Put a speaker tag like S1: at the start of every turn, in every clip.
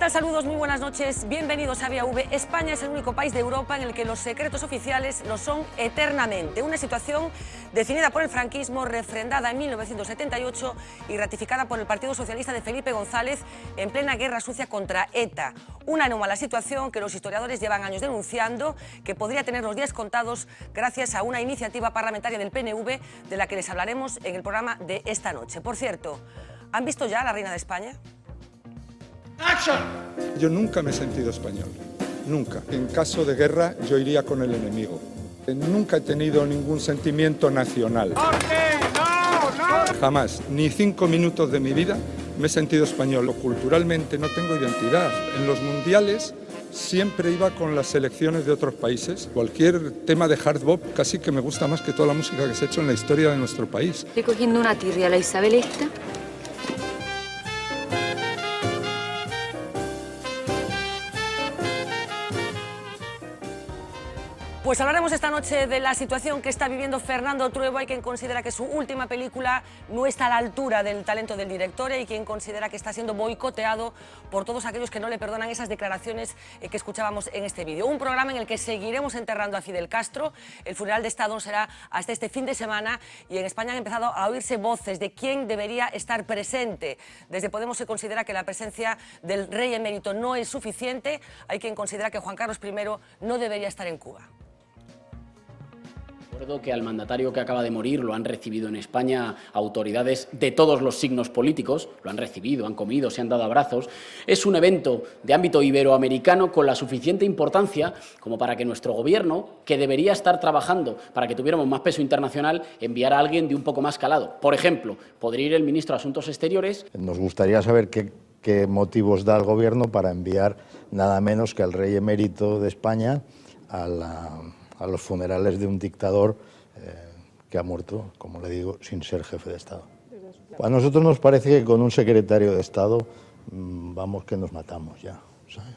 S1: tal? Saludos, muy buenas noches. Bienvenidos a Vía V. España es el único país de Europa en el que los secretos oficiales lo son eternamente. Una situación definida por el franquismo, refrendada en 1978 y ratificada por el Partido Socialista de Felipe González en plena guerra sucia contra ETA. Una anómala situación que los historiadores llevan años denunciando, que podría tener los días contados gracias a una iniciativa parlamentaria del PNV de la que les hablaremos en el programa de esta noche. Por cierto, ¿han visto ya a la reina de España?
S2: Yo nunca me he sentido español, nunca. En caso de guerra yo iría con el enemigo. Nunca he tenido ningún sentimiento nacional. Jamás, ni 5 minutos de mi vida me he sentido español. Culturalmente no tengo identidad. En los mundiales siempre iba con las selecciones de otros países. Cualquier tema de hard bop casi que me gusta más que toda la música que se ha hecho en la historia de nuestro país.
S3: Estoy cogiendo una tirria a la Isabel esta.
S1: Pues hablaremos esta noche de la situación que está viviendo Fernando Trueba. Hay quien considera que su última película no está a la altura del talento del director y quien considera que está siendo boicoteado por todos aquellos que no le perdonan esas declaraciones que escuchábamos en este vídeo. Un programa en el que seguiremos enterrando a Fidel Castro. El funeral de Estado será hasta este fin de semana y en España han empezado a oírse voces de quién debería estar presente. Desde Podemos se considera que la presencia del rey emérito no es suficiente. Hay quien considera que Juan Carlos I no debería estar en Cuba.
S4: Recuerdo que al mandatario que acaba de morir lo han recibido en España autoridades de todos los signos políticos, lo han recibido, han comido, se han dado abrazos. Es un evento de ámbito iberoamericano con la suficiente importancia como para que nuestro gobierno, que debería estar trabajando para que tuviéramos más peso internacional, enviara a alguien de un poco más calado. Por ejemplo, podría ir el ministro de Asuntos Exteriores.
S5: Nos gustaría saber qué motivos da el gobierno para enviar nada menos que al rey emérito de España a los funerales de un dictador que ha muerto, como le digo, sin ser jefe de Estado. A nosotros nos parece que con un secretario de Estado vamos que nos matamos ya, ¿sabes?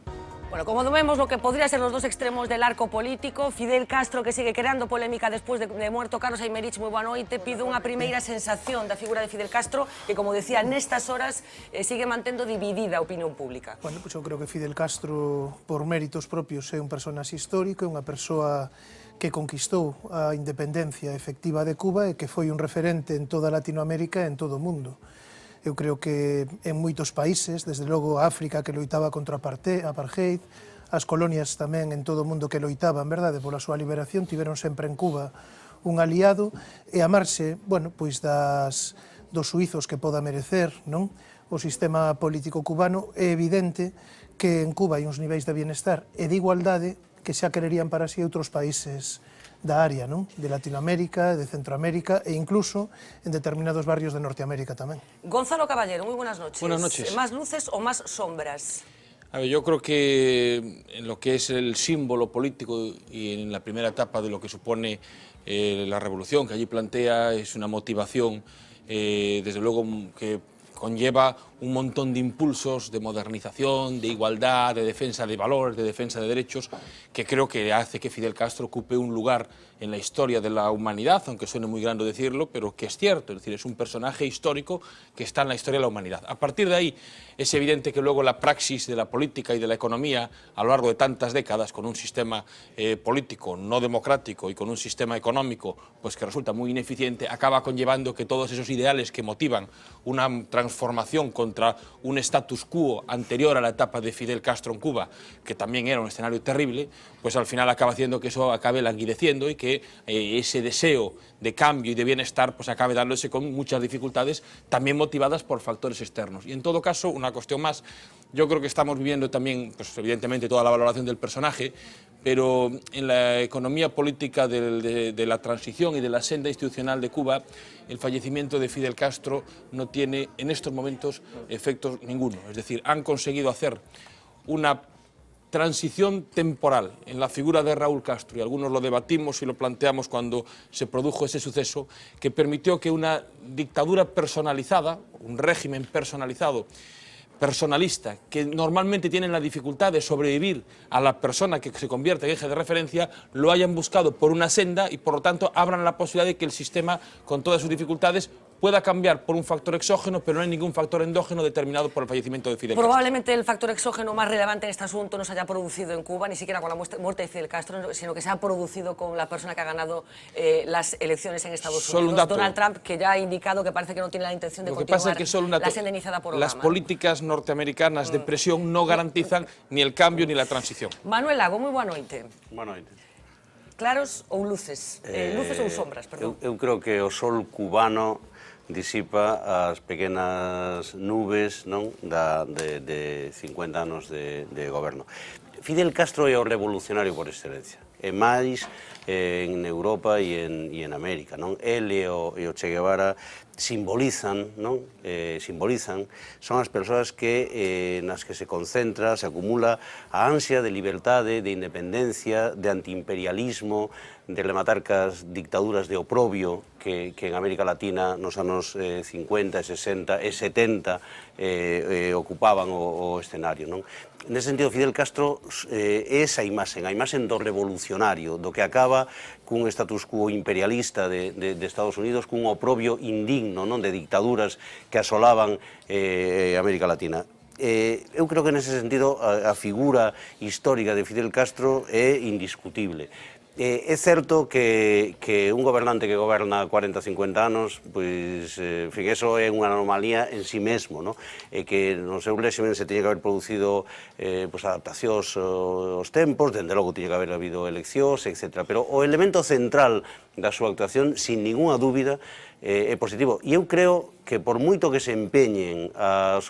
S1: Bueno, como vemos lo que podría ser los dos extremos del arco político, Fidel Castro que sigue creando polémica después de muerto Carlos Aymerich, moi boa noite, pido unha primeira sensación da figura de Fidel Castro que, como decía, nestas horas sigue mantendo dividida a opinión pública.
S6: Bueno, pues eu creo que Fidel Castro, por méritos propios, é un personaxe histórico, é unha persoa que conquistou a independencia efectiva de Cuba e que foi un referente en toda Latinoamérica e en todo o mundo. Eu creo que en moitos países, desde logo África que loitaba contra a apartheid, as colonias tamén en todo o mundo que loitaban, verdade, pola súa liberación, tiveron sempre en Cuba un aliado e amarse, bueno, pois dos suizos que poda merecer, non? O sistema político cubano é evidente que en Cuba hai uns niveis de bienestar e de igualdade que xa quererían para si outros países da área, non? De Latinoamérica, de Centroamérica e incluso en determinados barrios de Norteamérica tamén.
S1: Gonzalo Caballero, muy buenas noches.
S7: Buenas noches.
S1: ¿Más luces o más sombras?
S7: A ver, yo creo que en lo que es el símbolo político y en la primera etapa de lo que supone la revolución que allí plantea es una motivación, desde luego, que conlleva un montón de impulsos de modernización, de igualdad, de defensa de valores, de defensa de derechos, que creo que hace que Fidel Castro ocupe un lugar en la historia de la humanidad, aunque suene muy grande decirlo, pero que es cierto, es decir, es un personaje histórico que está en la historia de la humanidad. A partir de ahí, es evidente que luego la praxis de la política y de la economía, a lo largo de tantas décadas, con un sistema político no democrático y con un sistema económico pues que resulta muy ineficiente, acaba conllevando que todos esos ideales que motivan una transformación contra un status quo anterior a la etapa de Fidel Castro en Cuba, que también era un escenario terrible, pues al final acaba haciendo que eso acabe languideciendo y que ese deseo de cambio y de bienestar pues acabe dándose con muchas dificultades, también motivadas por factores externos. Y en todo caso, una cuestión más, yo creo que estamos viviendo también, pues evidentemente toda la valoración del personaje, pero en la economía política de la transición y de la senda institucional de Cuba, el fallecimiento de Fidel Castro no tiene en estos momentos efectos ninguno. Es decir, han conseguido hacer una transición temporal en la figura de Raúl Castro, y algunos lo debatimos y lo planteamos cuando se produjo ese suceso, que permitió que una dictadura personalizada, un régimen personalizado, personalista, que normalmente tienen la dificultad de sobrevivir a la persona que se convierte en eje de referencia, lo hayan buscado por una senda y por lo tanto abran la posibilidad de que el sistema, con todas sus dificultades, pueda cambiar por un factor exógeno, pero no hay ningún factor endógeno determinado por el fallecimiento de Fidel Castro.
S1: Probablemente el factor exógeno más relevante en este asunto no se haya producido en Cuba, ni siquiera con la muerte de Fidel Castro, sino que se ha producido con la persona que ha ganado las elecciones en Estados
S7: Solo un
S1: Unidos,
S7: dato.
S1: Donald Trump, que ya ha indicado que parece que no tiene la intención de
S7: Lo que pasa
S1: continuar
S7: es que solo un dato.
S1: la senda iniciada por Obama.
S7: Las políticas norteamericanas de presión no garantizan ni el cambio ni la transición.
S1: Manuel Lago, moi boa noite.
S8: Boa noite.
S1: Claros ou luces? Luces ou sombras, perdón.
S8: Eu creo que o sol cubano disipa as pequenas nubes, non, de 50 anos de goberno. Fidel Castro é o revolucionario por excelencia, e máis en Europa e en América, non? El e o Che Guevara simbolizan, non? Simbolizan, son as persoas que nas que se concentra, se acumula a ansia de liberdade, de independencia, de antiimperialismo, de rematar cas dictaduras de oprobio que en América Latina nos anos 50, 60 e 70 ocupaban o escenario, non? Nese sentido, Fidel Castro é esa imaxe, a imaxe do revolucionario, do que acaba cun status quo imperialista de Estados Unidos, cun oprobio indigno, non, de dictaduras que asolaban América Latina. Eu creo que nese sentido a figura histórica de Fidel Castro é indiscutible. É certo que un gobernante que goberna 40-50 anos, pois, en fin, eso é unha anomalía en sí mesmo, non? E que no seu réximen se tiña que haber producido adaptacións aos tempos, dende logo tiña que haber habido eleccións, etc. Pero o elemento central da súa actuación, sin ninguna dúbida, é positivo. E eu creo que por moito que se empeñen os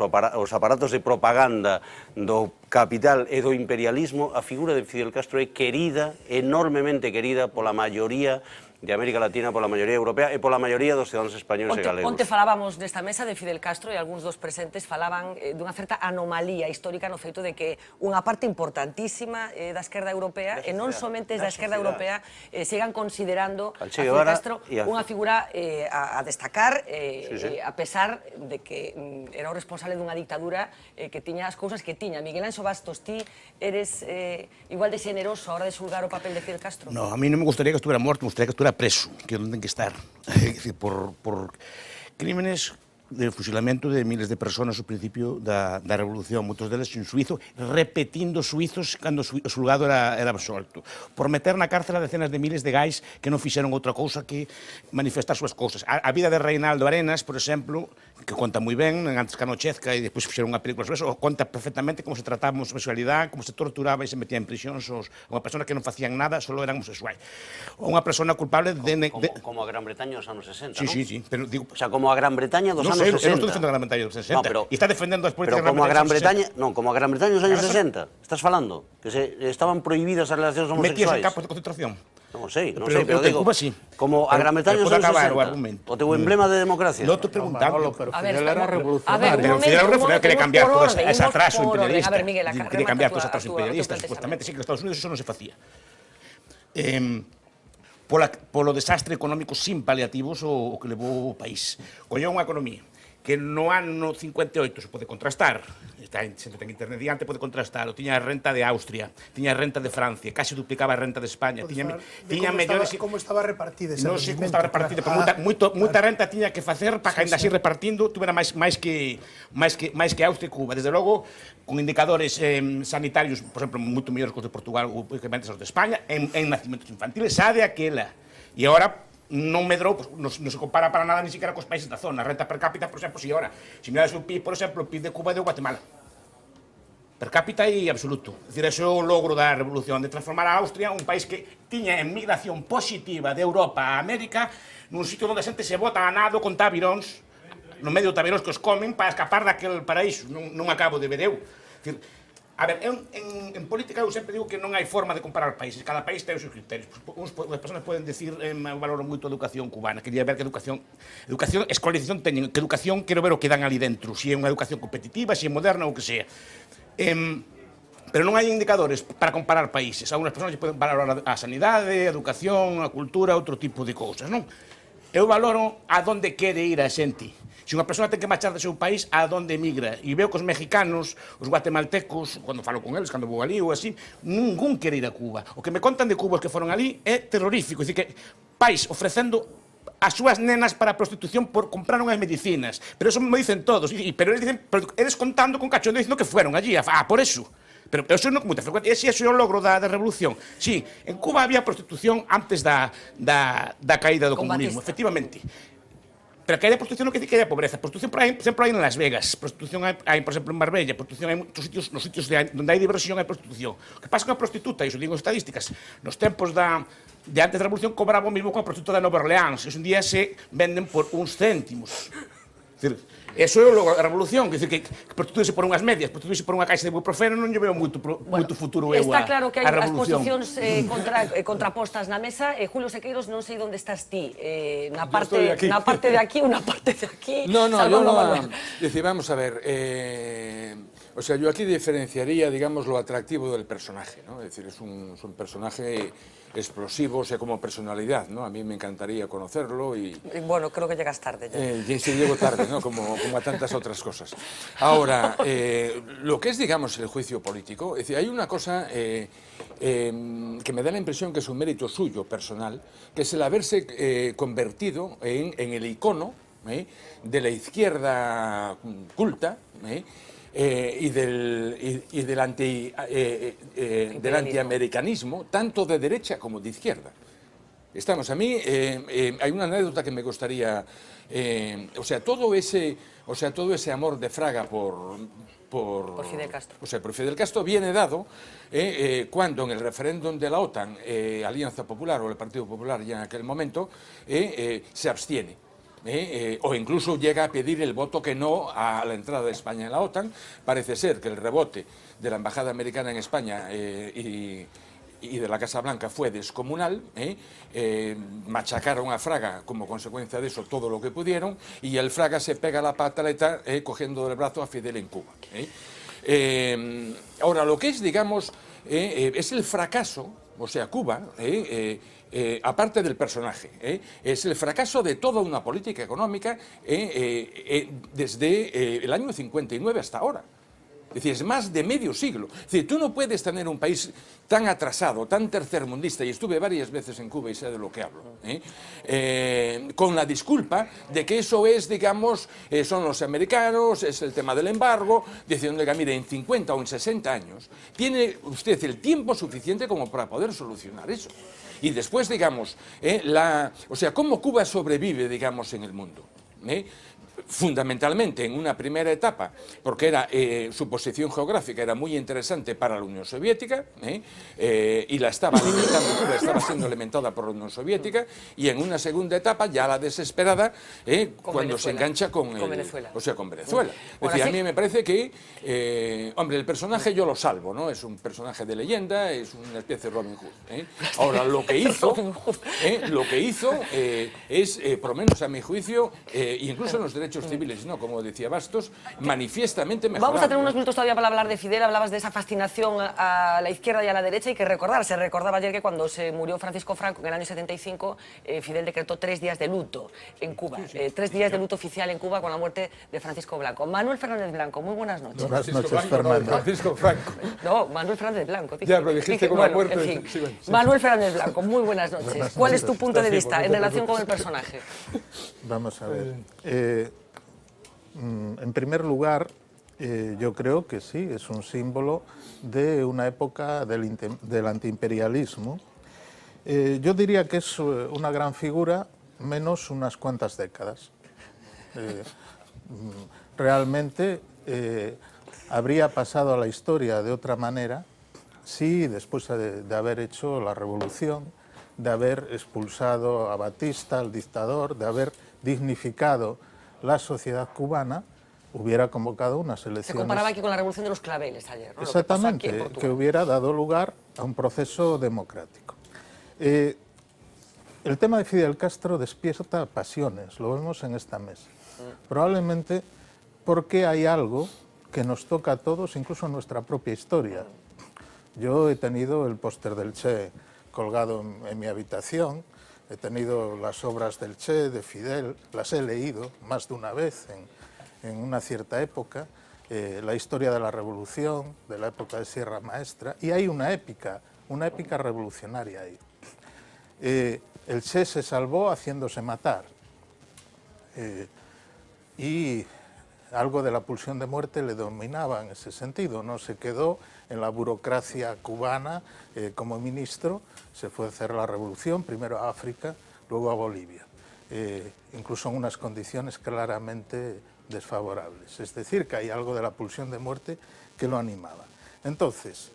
S8: aparatos de propaganda do capital e do imperialismo, a figura de Fidel Castro é querida, enormemente querida pola maioría de América Latina, pola maioría europea e pola maioría dos ciudadanos españoles e galegos.
S1: Onte falábamos desta mesa de Fidel Castro e algúns dos presentes falaban dunha certa anomalía histórica no feito de que unha parte importantísima da esquerda europea, e non somente da esquerda europea, sigan considerando a Fidel Castro unha figura a destacar, a pesar de que era o responsable dunha dictadura que tiña as cousas que tiña. Miguel Anxo Bastos, ti eres igual de xeneroso a hora de xulgar o papel de Fidel Castro?
S9: No, a mí non me gustaría que estuviera muerto, me gustaría que estuviera preso, que é onde ten que estar, por crímenes de fusilamiento de miles de personas ao principio da revolución, moitos deles en suizo, repetindo suizos cando o xulgado era absolto, por meter na cárcel a decenas de miles de gais que non fixeron outra cousa que manifestar súas cousas. A vida de Reinaldo Arenas, por exemplo, que conta moi ben, antes que Anochezca, e despois fixeron unha película sobre eso, conta perfectamente como se trataba a homosexualidade, como se torturaba e se metía en prisións unha persona que non facían nada, só eran homosexuais. Unha persona culpable de...
S8: Como a Gran Bretaña dos anos 60,
S9: sí,
S8: non?
S9: sí, pero digo...
S8: O sea, como a Gran Bretaña dos anos 60.
S9: Eu non estou defendendo a Gran Bretaña dos 60.
S8: No, pero,
S9: e está defendendo as políticas
S8: pero como a Gran Bretaña, non, como a Gran Bretaña dos anos 60. Estás falando que estaban prohibidas as relacións homosexuais.
S9: Metías en campos de concentración.
S8: Non sei,
S9: pero
S8: digo,
S9: Cuba sí.
S8: Como a Gran Bretaña dos anos 60. O teu emblema de democracia.
S9: Non estou preguntando.
S6: Pero Fidel era revolucionario.
S9: Pero Fidel era revolucionario, quería cambiar todo ese atraso imperialista.
S1: A ver, Miguel,
S9: Quería cambiar todo ese atraso imperialista, supuestamente, sí que en Estados Unidos eso non se facía. Polo desastre económico sin paliativos o que levou o país. Colleu unha economía que no ano 58 se pode contrastar, se ten internet diante, pode contrastar, tiña a renta de Austria, tiña a renta de Francia, casi duplicaba a renta de España, tiña mellores...
S6: Como estaba repartida ese
S9: non sei como estaba repartida, pero moita renta tiña que facer para que ainda así repartindo tuvera máis que Austria e Cuba. Desde logo, con indicadores sanitarios, por exemplo, moito mellores que os de Portugal ou que os de España, en nacimentos infantiles, xa de aquela. E agora non medrou, non se compara para nada ni siquiera cos países da zona. A renta per cápita, por exemplo, se mirades o PIB, por exemplo, o PIB de Cuba e de Guatemala. Per cápita e absoluto. É dicir, ese é o logro da revolución, de transformar a Austria, un país que tiña emigración positiva de Europa a América, nun sitio onde a xente se bota a nado con tabiróns, no medio de tabiróns que os comen para escapar daquel paraíso. Non acabo de ver eu. A ver, en política eu sempre digo que non hai forma de comparar países, cada país ten os seus criterios. As persoas poden decir, valoro moito a educación cubana, quería ver que educación, escolarización teñen, que educación quero ver o que dan ali dentro, se é unha educación competitiva, se é moderna ou que sea. Pero non hai indicadores para comparar países. Algunas persoas poden valorar a sanidade, a educación, a cultura, outro tipo de cousas, non? Eu valoro a donde quere ir a xente. Se unha persoa ten que marchar do seu país, a donde emigra. E veo que os mexicanos, os guatemaltecos, cando falo con eles, cando vou ali ou así, ningún quere ir a Cuba. O que me contan de Cuba os que foron ali é terrorífico. É dicir, que país ofrecendo as súas nenas para a prostitución por comprar unhas medicinas. Pero eso me dicen todos. Pero eles dicen, pero eles contando con cachondeo dicindo que fueron allí. Por eso. Pero eso non con moita frecuencia. Ese é o logro da revolución. Sí, en Cuba había prostitución antes da caída do comunismo, efectivamente. Pero que haya prostitución non quer dizer que haya pobreza. Prostitución, por exemplo, hai en Las Vegas. Prostitución hai, por exemplo, en Marbella. Prostitución hai muchos sitios, nos sitios onde hai diversión hai prostitución. O que pasa con a prostituta, e iso digo estadísticas, nos tempos de antes da revolución cobraba o mismo con a prostituta de Nova Orleans. Hoxe en día se venden por uns céntimos. Eso é a revolución, que prostituirse por unhas medias, prostituirse por unha caixa de ibuprofeno non lle veo moito futuro eu
S1: Está claro que hai as
S9: revolución.
S1: posicións contrapostas na mesa. Julio Sequeiros, non sei onde estás ti, na parte de aquí ou na parte de aquí.
S10: No, yo no. Decir, vamos a ver, o sea, yo aquí diferenciaría, digamos, lo atractivo del personaje, ¿no? Es decir, es un personaje explosivo, o sea, como personalidad, ¿no? A mí me encantaría conocerlo y...
S1: Bueno, creo que llegas tarde ya.
S10: Sí, llego tarde, ¿no? Como a tantas otras cosas. Ahora, lo que es, digamos, el juicio político, es decir, hay una cosa que me da la impresión que es un mérito suyo, personal, que es el haberse convertido en el icono de la izquierda culta, y del antiamericanismo, tanto de derecha como de izquierda. A mí hay una anécdota que me gustaría, o sea, todo ese amor de Fraga por
S1: Fidel Castro.
S10: O sea, por Fidel Castro viene dado cuando en el referéndum de la OTAN, Alianza Popular o el Partido Popular ya en aquel momento, se abstiene. O incluso llega a pedir el voto que no a la entrada de España en la OTAN. Parece ser que el rebote de la embajada americana en España y de la Casa Blanca fue descomunal, machacaron a Fraga como consecuencia de eso todo lo que pudieron, y el Fraga se pega la pataleta cogiendo del brazo a Fidel en Cuba. Ahora, lo que es, digamos, es el fracaso, o sea, Cuba, aparte del personaje, es el fracaso de toda una política económica desde el año 59 hasta ahora. Es decir, es más de medio siglo. Es decir, tú no puedes tener un país tan atrasado, tan tercermundista, y estuve varias veces en Cuba y sé de lo que hablo, con la disculpa de que eso es, digamos, son los americanos, es el tema del embargo, diciendo que, mire, en 50 o en 60 años tiene usted el tiempo suficiente como para poder solucionar eso. Y después, digamos, o sea, cómo Cuba sobrevive, digamos, en el mundo. Fundamentalmente en una primera etapa, porque era su posición geográfica era muy interesante para la Unión Soviética, y la estaba alimentando, Cuba estaba siendo alimentada por la Unión Soviética, y en una segunda etapa, ya la desesperada, cuando se engancha con Venezuela. O sea, con Venezuela. Es decir, a mí me parece que, hombre, el personaje yo lo salvo, ¿no? Es un personaje de leyenda, es una especie de Robin Hood. Ahora, lo que hizo es, por lo menos a mi juicio, incluso en los derechos civiles, ¿no? Como decía Bastos, manifiestamente mejorable.
S1: Vamos a tener unos minutos todavía para hablar de Fidel. Hablabas de esa fascinación a la izquierda y a la derecha. Hay que recordar, se recordaba ayer que cuando se murió Francisco Franco en el año 75, Fidel decretó 3 días de luto en Cuba. 3 días de luto oficial en Cuba con la muerte de Francisco Blanco. Manuel Fernández Blanco, muy buenas noches.
S5: Buenas noches, Fernando.
S10: Francisco Franco.
S1: No, Manuel Fernández Blanco.
S10: Ya, pero dijiste con la muerte.
S1: En fin. Manuel Fernández Blanco, muy buenas noches. ¿Cuál es tu punto de vista en relación con el personaje?
S5: Vamos a ver. En primer lugar, yo creo que sí, es un símbolo de una época del antiimperialismo. Yo diría que es una gran figura, menos unas cuantas décadas. Realmente habría pasado a la historia de otra manera si, después de haber hecho la revolución, de haber expulsado a Batista, al dictador, de haber dignificado la sociedad cubana, hubiera convocado unas elecciones...
S1: Se comparaba aquí con la revolución de los claveles ayer, ¿no?
S5: Exactamente, que hubiera dado lugar a un proceso democrático. El tema de Fidel Castro despierta pasiones, lo vemos en esta mesa. Probablemente porque hay algo que nos toca a todos, incluso en nuestra propia historia. Yo he tenido el póster del Che colgado en mi habitación, he tenido las obras del Che, de Fidel, las he leído más de una vez en una cierta época, la historia de la revolución, de la época de Sierra Maestra, y hay una épica revolucionaria ahí. el Che se salvó haciéndose matar. Y algo de la pulsión de muerte le dominaba en ese sentido, no se quedó en la burocracia cubana como ministro, se fue a hacer la revolución, primero a África, luego a Bolivia, incluso en unas condiciones claramente desfavorables. Es decir, que hay algo de la pulsión de muerte que lo animaba. Entonces,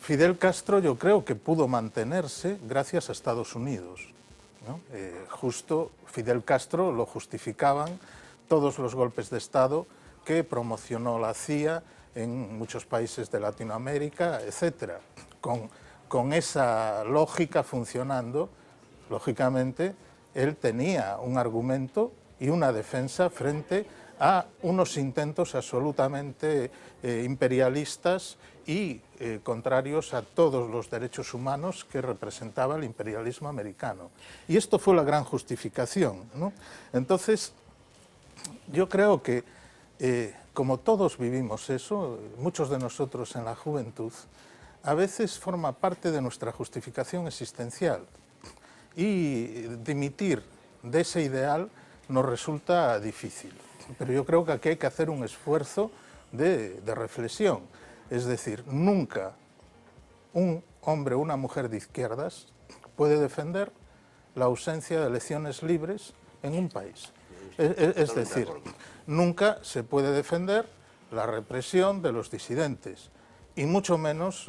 S5: Fidel Castro yo creo que pudo mantenerse gracias a Estados Unidos, ¿no? Justo Fidel Castro lo justificaban todos los golpes de Estado que promocionó la CIA en muchos países de Latinoamérica, etc. Con esa lógica funcionando, lógicamente, él tenía un argumento y una defensa frente a unos intentos absolutamente imperialistas y contrarios a todos los derechos humanos que representaba el imperialismo americano. Y esto fue la gran justificación, ¿no? Entonces, yo creo que, como todos vivimos eso, muchos de nosotros en la juventud, a veces forma parte de nuestra justificación existencial. Y dimitir de ese ideal nos resulta difícil. Pero yo creo que aquí hay que hacer un esfuerzo de reflexión. Es decir, nunca un hombre o una mujer de izquierdas puede defender la ausencia de elecciones libres en un país. Es decir, nunca se puede defender la represión de los disidentes, y mucho menos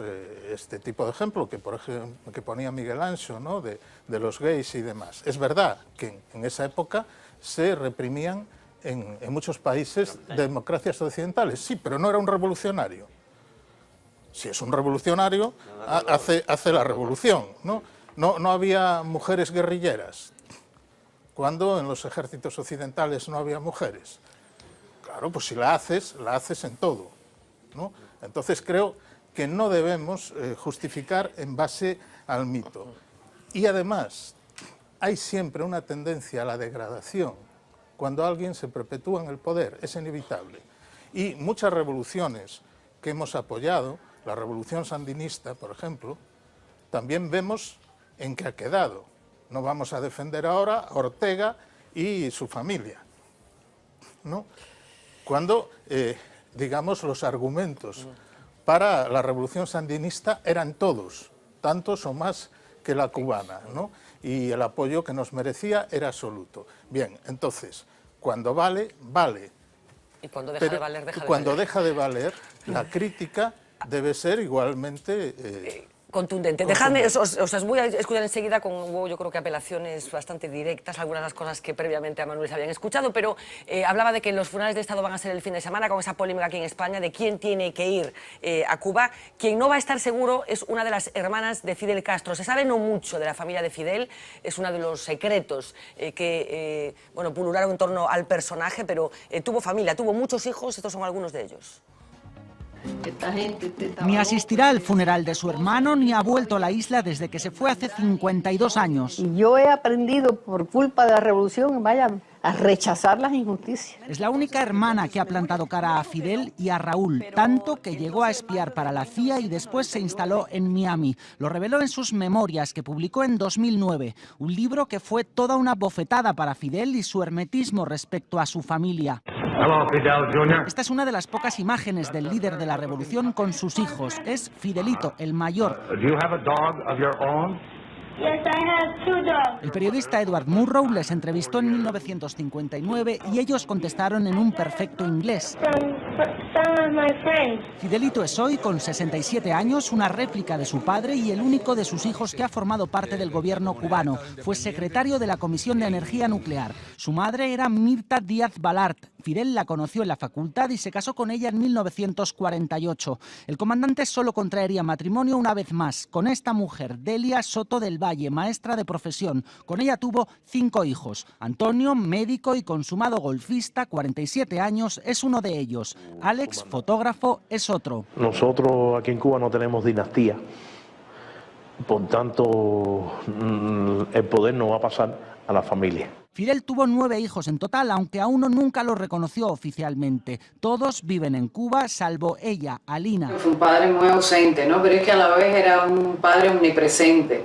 S5: este tipo de ejemplo que, por ejemplo, que ponía Miguel Anxo, ¿no? de los gays y demás. Es verdad que en esa época se reprimían en muchos países democracias occidentales, sí, pero no era un revolucionario. Si es un revolucionario, hace la revolución, ¿no? No había mujeres guerrilleras. Cuando en los ejércitos occidentales no había mujeres. Claro, pues si la haces en todo, ¿no? Entonces creo que no debemos justificar en base al mito. Y además, hay siempre una tendencia a la degradación cuando alguien se perpetúa en el poder, es inevitable. Y muchas revoluciones que hemos apoyado, la revolución sandinista, por ejemplo, también vemos en qué ha quedado. No vamos a defender ahora a Ortega y su familia, ¿no? Cuando, digamos, los argumentos para la revolución sandinista eran todos, tantos o más que la cubana, ¿no? Y el apoyo que nos merecía era absoluto. Bien, entonces, cuando vale, vale.
S1: Y cuando deja de valer, deja de valer.
S5: Cuando deja de valer, la crítica debe ser igualmente...
S1: contundente. Dejadme, os voy a escuchar enseguida con, yo creo que apelaciones bastante directas, algunas de las cosas que previamente a Manuel se habían escuchado, pero hablaba de que los funerales de Estado van a ser el fin de semana, con esa polémica aquí en España de quién tiene que ir a Cuba. Quien no va a estar seguro es una de las hermanas de Fidel Castro. Se sabe no mucho de la familia de Fidel, es uno de los secretos que bueno, pulularon en torno al personaje, pero tuvo familia, tuvo muchos hijos, estos son algunos de ellos.
S11: Ni asistirá al funeral de su hermano ni ha vuelto a la isla desde que se fue hace 52 años.
S12: Y yo he aprendido por culpa de la revolución, vaya, a rechazar las injusticias.
S11: Es la única hermana que ha plantado cara a Fidel y a Raúl, tanto que llegó a espiar para la CIA y después se instaló en Miami. Lo reveló en sus memorias que publicó en 2009, un libro que fue toda una bofetada para Fidel y su hermetismo respecto a su familia. Esta es una de las pocas imágenes del líder de la revolución con sus hijos. Es Fidelito, el mayor. El periodista Edward Murrow les entrevistó en 1959 y ellos contestaron en un perfecto inglés. Fidelito es hoy, con 67 años, una réplica de su padre y el único de sus hijos que ha formado parte del gobierno cubano. Fue secretario de la Comisión de Energía Nuclear. Su madre era Mirta Díaz Balart. Fidel la conoció en la facultad y se casó con ella en 1948. El comandante solo contraería matrimonio una vez más, con esta mujer, Delia Soto del Valle, maestra de profesión. Con ella tuvo 5 hijos. Antonio, médico y consumado golfista, 47 años, es uno de ellos. Alex, fotógrafo, es otro.
S13: Nosotros aquí en Cuba no tenemos dinastía. Por tanto, el poder no va a pasar a la familia.
S11: Fidel tuvo 9 hijos en total, aunque a uno nunca lo reconoció oficialmente. Todos viven en Cuba, salvo ella, Alina.
S14: Fue un padre muy ausente, ¿no? Pero es que a la vez era un padre omnipresente.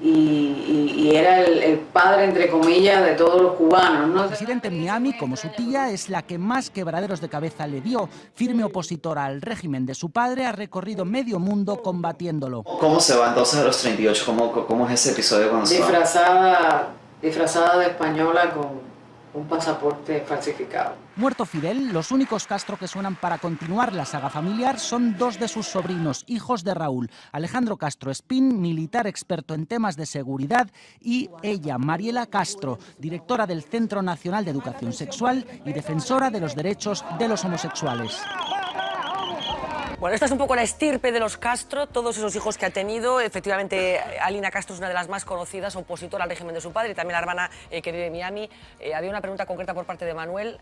S14: y era el padre, entre comillas, de todos los cubanos, ¿no?
S11: El presidente en Miami, como su tía, es la que más quebraderos de cabeza le dio. Firme opositora al régimen de su padre, ha recorrido medio mundo combatiéndolo.
S15: ¿Cómo se va entonces a los 38? ¿Cómo es ese episodio cuando se va?
S14: Disfrazada de española con un pasaporte falsificado.
S11: Muerto Fidel, los únicos Castro que suenan para continuar la saga familiar son dos de sus sobrinos, hijos de Raúl, Alejandro Castro Espín, militar experto en temas de seguridad, y ella, Mariela Castro, directora del Centro Nacional de Educación Sexual y defensora de los derechos de los homosexuales.
S1: Bueno, esta es un poco la estirpe de los Castro, todos esos hijos que ha tenido. Efectivamente, Alina Castro es una de las más conocidas, opositora al régimen de su padre, y también la hermana que vive en Miami. Había una pregunta concreta por parte de Manuel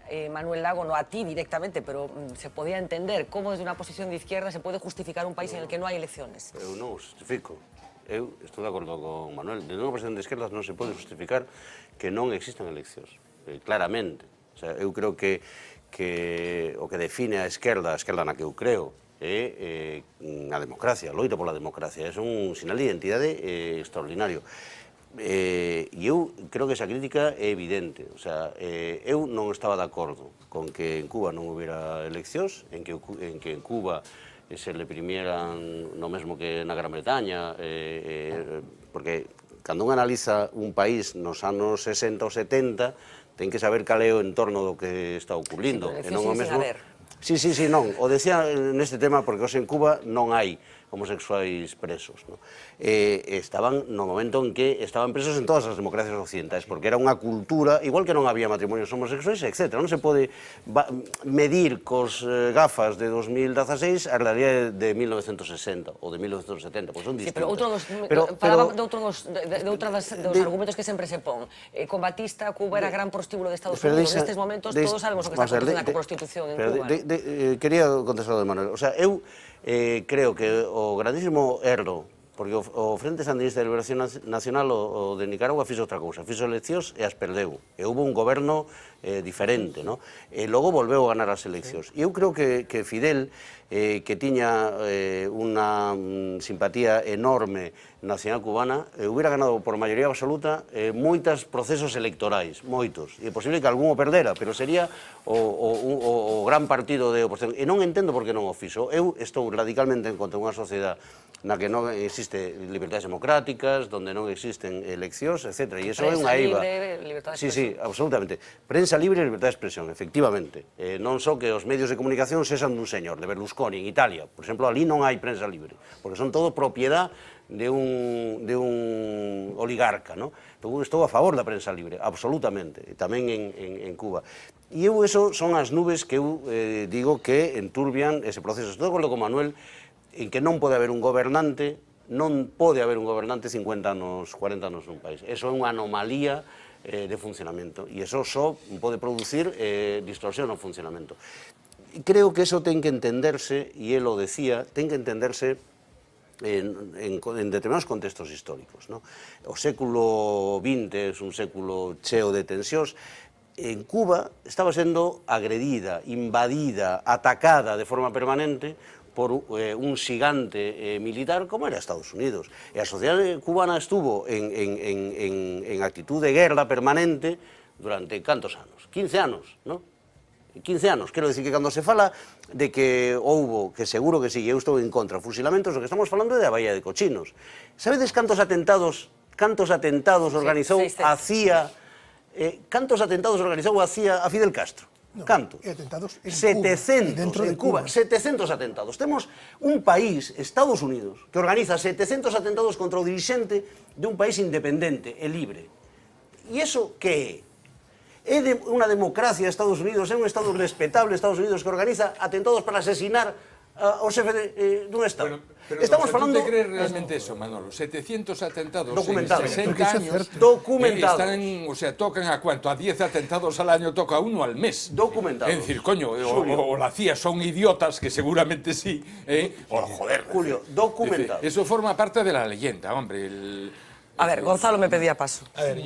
S1: Lago, no a ti directamente, pero se podía entender cómo desde una posición de izquierda se puede justificar un país en el que no hay elecciones.
S8: Eu non o justifico. Eu estou de acordo con Manuel. Desde unha posición de izquierdas non se pode justificar que non existan eleccións, claramente. O sea, eu creo que o que define a esquerda na que eu creo, é a democracia, a loita pola democracia. É un sinal de identidade extraordinario. E eu creo que esa crítica é evidente. O sea, eu non estaba de acordo con que en Cuba non houbera eleccións, en que en Cuba se reprimieran no mesmo que na Gran Bretaña, porque cando un analiza un país nos anos 60 ou 70, ten que saber cal é o entorno do que está ocurrindo.
S1: Sí, non o mesmo.
S8: Sí, non. O decía neste tema porque hoxe en Cuba non hai homosexuais presos. Estaban no momento en que estaban presos en todas as democracias occidentais, porque era unha cultura, igual que non había matrimonios homosexuais, etc. Non se pode medir cos gafas de 2016 a realidade de 1960 ou de 1970, pois son distintas.
S1: Sí, pero falaba de outro dos argumentos que sempre se pon. Con Batista, Cuba era gran prostíbulo de Estados Unidos. Nestes momentos todos sabemos o que está acontecendo na prostitución en Cuba.
S8: Quería contestar de Manuel. O sea, eu creo que o grandísimo erro, porque o Frente Sandinista de Liberación Nacional o de Nicaragua fixo outra cousa, fixo eleccións e as perdeu, e houve un goberno diferente, e logo volveu a ganar as eleccións. E eu creo que Fidel, que tiña unha simpatía enorme nacional cubana, hubiera ganado por maioría absoluta moitos procesos electorais, moitos, e é posible que algún o perdera, pero sería o gran partido de oposición, e non entendo por que non o fixo. Eu estou radicalmente en contra de unha sociedade na que non existe liberdades democráticas, donde non existen eleccións, etc. E iso é unha eiva.
S1: Prensa libre, libertad de expresión.
S8: Sí, absolutamente. Prensa libre e libertad de expresión, efectivamente. Non só que os medios de comunicación sexan dun señor, de Berlusconi, en Italia. Por exemplo, ali non hai prensa libre, porque son todo propiedad de un oligarca, ¿no? Eu estou a favor da prensa libre, absolutamente, tamén en Cuba. E eu, eso son as nubes que eu digo que enturbian ese proceso. Estou de acordo con Manuel en que non pode haber un gobernante, non pode haber un gobernante 50 anos, 40 anos nun país. Eso é unha anomalía de funcionamento, e eso só pode producir distorsión no funcionamento. Creo que eso ten que entenderse, e él lo decía, ten que entenderse en determinados contextos históricos. O século XX é un século cheo de tensións. En Cuba estaba sendo agredida, invadida, atacada de forma permanente por un xigante militar como era Estados Unidos. E a sociedade cubana estuvo en actitud de guerra permanente durante cantos anos? 15 anos, non? 15 anos, quero dicir que cando se fala de que houbo, que seguro que si, eu estou en contra, fusilamentos, o que estamos falando é da Bahía de Cochinos. Sabedes cantos atentados organizou a CIA, cantos atentados organizou a CIA a Fidel Castro? Cantos? 700 en Cuba, 700 atentados. Temos un país, Estados Unidos, que organiza 700 atentados contra o dirixente de un país independente e libre. E iso que é? É unha democracia Estados Unidos, é un Estado respetable Estados Unidos que organiza atentados para asesinar ao xefe dun Estado. Estamos falando...
S10: ¿Tú te crees realmente eso, Manolo? 700 atentados
S8: documentados
S10: en 60 años.
S8: Documentados.
S10: O sea, tocan a cuánto, a 10 atentados al año, toca uno al mes.
S8: Documentados.
S10: Es decir, coño, o la CIA son idiotas, que seguramente sí, o joder.
S8: Julio, documentados.
S10: Eso forma parte de la leyenda, hombre.
S1: A ver, Gonzalo me pedía paso.
S7: A ver,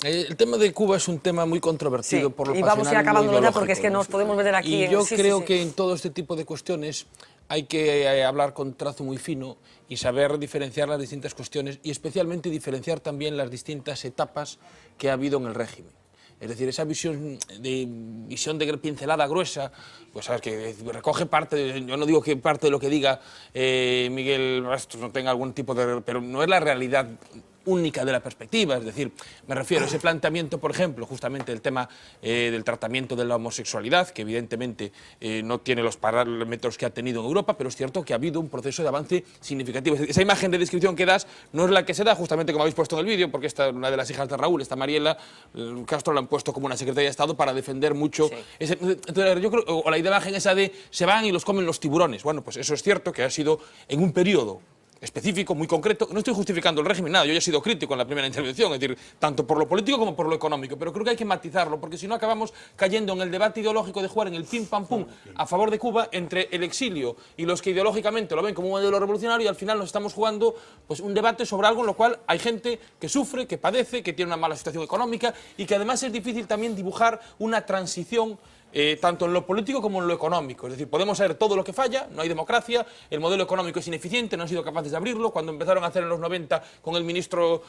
S7: el tema de Cuba es un tema muy controvertido por lo
S1: y vamos a ir acabando ya porque es que
S7: ¿no?
S1: nos podemos meter aquí.
S7: Y yo creo que en todo este tipo de cuestiones hay que hablar con trazo muy fino y saber diferenciar las distintas cuestiones y especialmente diferenciar también las distintas etapas que ha habido en el régimen. Es decir, esa visión de pincelada gruesa, pues sabes que recoge parte, yo no digo que parte de lo que diga Miguel Bastos no tenga algún tipo de... pero no es la realidad única de la perspectiva, es decir, me refiero a ese planteamiento, por ejemplo, justamente el tema del tratamiento de la homosexualidad, que evidentemente no tiene los parámetros que ha tenido en Europa, pero es cierto que ha habido un proceso de avance significativo. Esa imagen de descripción que das no es la que se da, justamente como habéis puesto en el vídeo, porque esta una de las hijas de Raúl, esta Mariela Castro, la han puesto como una secretaria de Estado para defender mucho.
S1: Sí.
S7: Entonces, yo creo, o la imagen esa de se van y los comen los tiburones. Bueno, pues eso es cierto que ha sido en un periodo específico, muy concreto. No estoy justificando el régimen, nada, yo ya he sido crítico en la primera intervención, es decir, tanto por lo político como por lo económico, pero creo que hay que matizarlo, porque si no acabamos cayendo en el debate ideológico de jugar en el pim pam pum a favor de Cuba entre el exilio y los que ideológicamente lo ven como un modelo revolucionario, y al final nos estamos jugando pues un debate sobre algo en lo cual hay gente que sufre, que padece, que tiene una mala situación económica y que además es difícil también dibujar una transición tanto en lo político como en lo económico. Es decir, podemos saber todo lo que falla, no hay democracia, el modelo económico es ineficiente, no han sido capaces de abrirlo. Cuando empezaron a hacer en los 90 con el ministro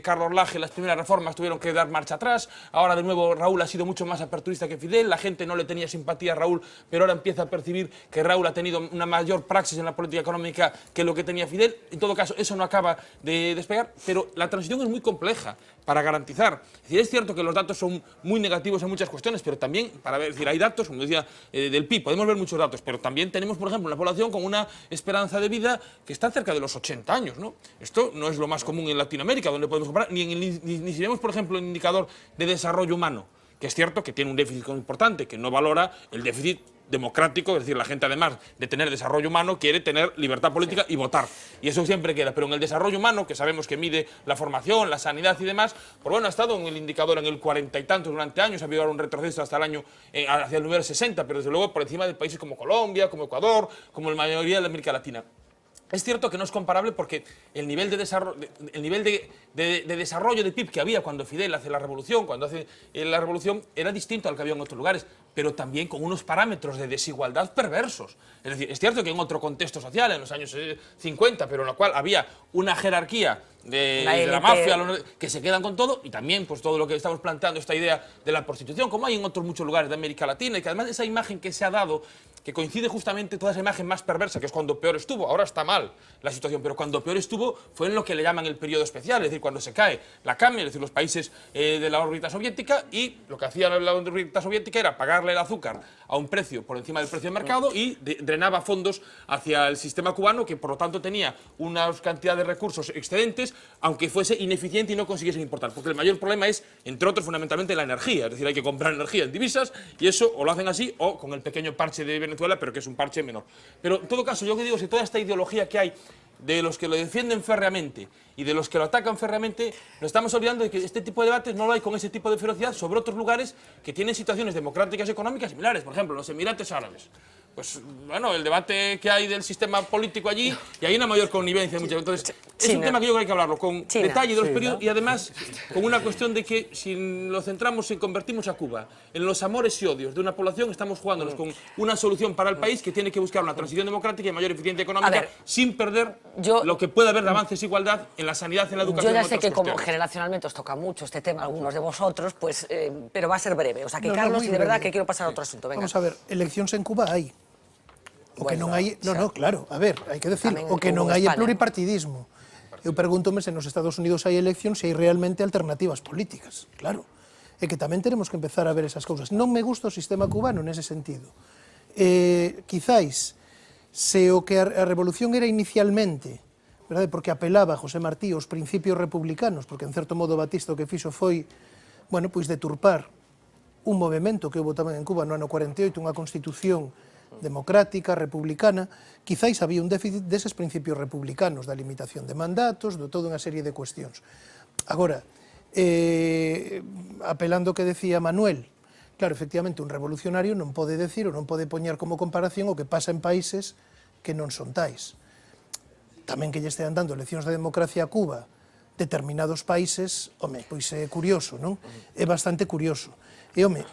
S7: Carlos Laje las primeras reformas tuvieron que dar marcha atrás. Ahora de nuevo Raúl ha sido mucho más aperturista que Fidel, la gente no le tenía simpatía a Raúl, pero ahora empieza a percibir que Raúl ha tenido una mayor praxis en la política económica que lo que tenía Fidel. En todo caso, eso no acaba de despegar, pero la transición es muy compleja para garantizar. Es decir, es cierto que los datos son muy negativos en muchas cuestiones, pero también para ver, es decir, hay datos, como decía, del PIB, podemos ver muchos datos, pero también tenemos, por ejemplo, una población con una esperanza de vida que está cerca de los 80 años, ¿no? Esto no es lo más común en Latinoamérica, donde podemos comparar, ni si vemos, por ejemplo, el indicador de desarrollo humano, que es cierto que tiene un déficit importante, que no valora el déficit democrático, es decir, la gente además de tener desarrollo humano quiere tener libertad política y votar, y eso siempre queda, pero en el desarrollo humano, que sabemos que mide la formación, la sanidad y demás, pues bueno, ha estado en el indicador en el 40 y tantos durante años, ha habido un retroceso hasta el año, hacia el nivel 60, pero desde luego por encima de países como Colombia, como Ecuador, como la mayoría de América Latina. Es cierto que no es comparable porque el nivel de desarrollo, de PIB que había cuando Fidel hace la revolución, era distinto al que había en otros lugares, pero también con unos parámetros de desigualdad perversos. Es decir, es cierto que en otro contexto social, en los años 50, pero en el cual había una jerarquía de la mafia, que se quedan con todo, y también pues todo lo que estamos planteando, esta idea de la prostitución, como hay en otros muchos lugares de América Latina, y que además esa imagen que se ha dado, que coincide justamente toda esa imagen más perversa, que es cuando peor estuvo, ahora está mal la situación, pero cuando peor estuvo fue en lo que le llaman el periodo especial, es decir, cuando se cae la CAM, es decir, los países de la órbita soviética, y lo que hacía la órbita soviética era pagarle el azúcar a un precio por encima del precio de mercado y drenaba fondos hacia el sistema cubano, que por lo tanto tenía una cantidad de recursos excedentes, aunque fuese ineficiente y no consiguiese importar, porque el mayor problema es, entre otros, fundamentalmente la energía, es decir, hay que comprar energía en divisas, y eso o lo hacen así o con el pequeño parche de Venezuela, pero que es un parche menor. Pero en todo caso, yo que digo, si toda esta ideología que hay de los que lo defienden férreamente y de los que lo atacan férreamente, nos estamos olvidando de que este tipo de debates no lo hay con ese tipo de ferocidad sobre otros lugares que tienen situaciones democráticas y económicas similares, por ejemplo, los Emiratos Árabes. Pues bueno, el debate que hay del sistema político allí, y hay una mayor connivencia muchas veces. Entonces, es un tema que yo creo que hay que hablarlo con detalle de los periodos, y además con una cuestión de que si lo centramos y convertimos a Cuba en los amores y odios de una población, estamos jugándonos con una solución para el país que tiene que buscar una transición democrática y mayor eficiencia económica sin perder lo que pueda haber de avances e igualdad en la sanidad, en la educación.
S1: Yo ya sé que como generacionalmente os toca mucho este tema, algunos de vosotros, pues, pero va a ser breve. O sea que Carlos, y de verdad que quiero pasar a otro asunto. Venga.
S6: Vamos a ver, eleccións en Cuba hai. O que non hai, claro, a ver, hai que decirlo, o que non hai é pluripartidismo. Eu pregúntome se nos Estados Unidos hai eleccións se hai realmente alternativas políticas, claro. E que tamén tenemos que empezar a ver esas cousas. Non me gusta o sistema cubano nese sentido. Quizáis, se o que a revolución era inicialmente, verdade, porque apelaba a José Martí aos principios republicanos, porque en certo modo Batista o que fixo foi, bueno, pois deturpar un movimento que houve tamén en Cuba no ano 48, unha constitución democrática, republicana, quizáis había un déficit deses principios republicanos, da limitación de mandatos, de toda unha serie de cuestións. Agora, apelando ao que decía Manuel, claro, efectivamente, un revolucionario non pode decir ou non pode poñer como comparación o que pasa en países que non son tais. Tamén que lle estean dando leccións de democracia a Cuba determinados países, home, pois é curioso, non? É bastante curioso. E, home,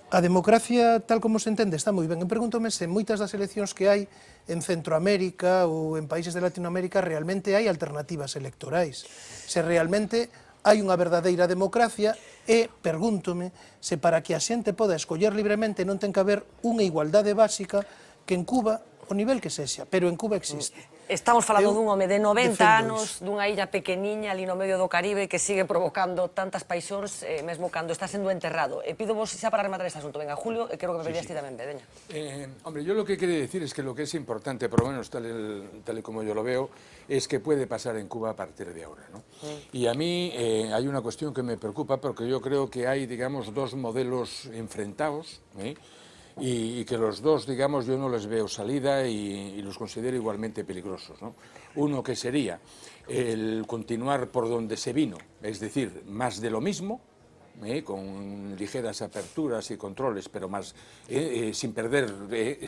S6: A democracia, tal como se entende, está moi ben. Eu pregúntome se moitas das eleccións que hai en Centroamérica ou en países de Latinoamérica realmente hai alternativas electorais. Se realmente hai unha verdadeira democracia e pregúntome se para que a xente poda escoller libremente non ten que haber unha igualdade básica que en Cuba, o nivel que sexa, pero en Cuba existe.
S1: Estamos falando dun home de 90 anos, dunha illa pequeniña ali no medio do Caribe que sigue provocando tantas paixóns mesmo cando está sendo enterrado. E pido vos xa para rematar este asunto. Venga, Julio, creo que me pedías ti tamén, veña.
S10: Hombre, yo lo que quería decir es que lo que es importante, por lo menos tal y como yo lo veo, es que puede pasar en Cuba a partir de ahora, ¿no? Y a mí hay una cuestión que me preocupa porque yo creo que hay, digamos, dos modelos enfrentados, y que los dos, digamos, yo no les veo salida y los considero igualmente peligrosos, ¿no? Uno que sería el continuar por donde se vino, es decir, más de lo mismo, con ligeras aperturas y controles, pero más sin perder,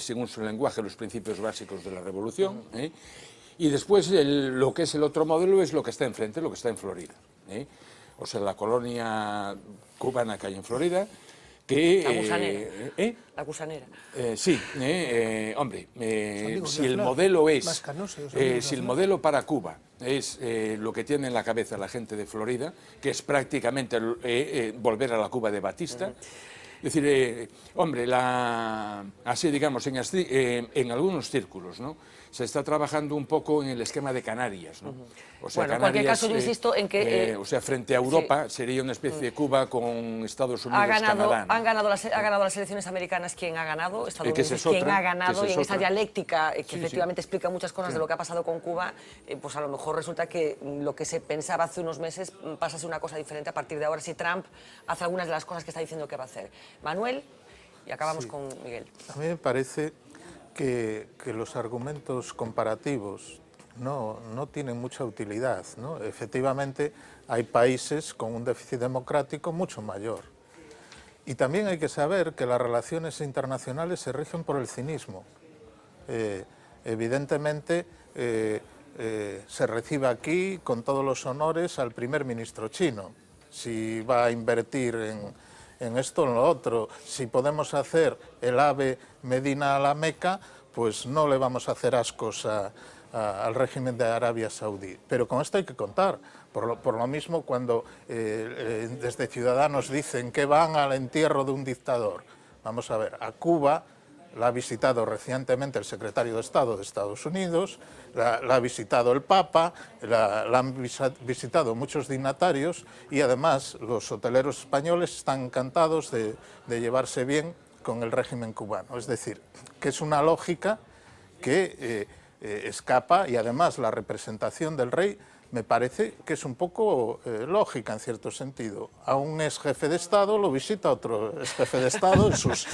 S10: según su lenguaje, los principios básicos de la revolución. Y después lo que es el otro modelo es lo que está enfrente, lo que está en Florida. O sea, la colonia cubana que hay en Florida, que,
S1: la gusanera. La gusanera.
S10: Sí, hombre, si el modelo es, si el modelo para Cuba es lo que tiene en la cabeza la gente de Florida, que es prácticamente volver a la Cuba de Batista, es decir, hombre, así digamos, en algunos círculos, ¿no? Se está trabajando un poco en el esquema de Canarias, ¿no? O sea,
S1: bueno, en
S10: Canarias,
S1: cualquier caso, yo insisto en que...
S10: o sea, frente a Europa sería una especie de Cuba con Estados Unidos, Canadá, ¿no?
S1: Ha ganado las elecciones americanas quien ha ganado, Estados Unidos
S10: es
S1: quien
S10: otra,
S1: ha ganado, y en esa dialéctica que efectivamente explica muchas cosas de lo que ha pasado con Cuba, pues a lo mejor resulta que lo que se pensaba hace unos meses pasa a ser una cosa diferente a partir de ahora si Trump hace algunas de las cosas que está diciendo que va a hacer. Manuel, y acabamos con Miguel.
S16: A mí me parece que los argumentos comparativos no tienen mucha utilidad, ¿no? Efectivamente, hay países con un déficit democrático mucho mayor. Y también hay que saber que las relaciones internacionales se rigen por el cinismo. Evidentemente, se recibe aquí con todos los honores al primer ministro chino. Si va a invertir en esto o en lo otro, si podemos hacer el AVE Medina a la Meca, pues no le vamos a hacer ascos al régimen de Arabia Saudí. Pero con esto hay que contar. Por lo mismo, cuando desde Ciudadanos dicen que van al entierro de un dictador, vamos a ver, a Cuba la ha visitado recientemente el secretario de Estado de Estados Unidos, la ha visitado el Papa, la han visitado muchos dignatarios y además los hoteleros españoles están encantados de llevarse bien con el régimen cubano. Es decir, que es una lógica que escapa y además la representación del rey me parece que es un poco lógica en cierto sentido. A un ex jefe de Estado lo visita otro ex jefe de Estado en sus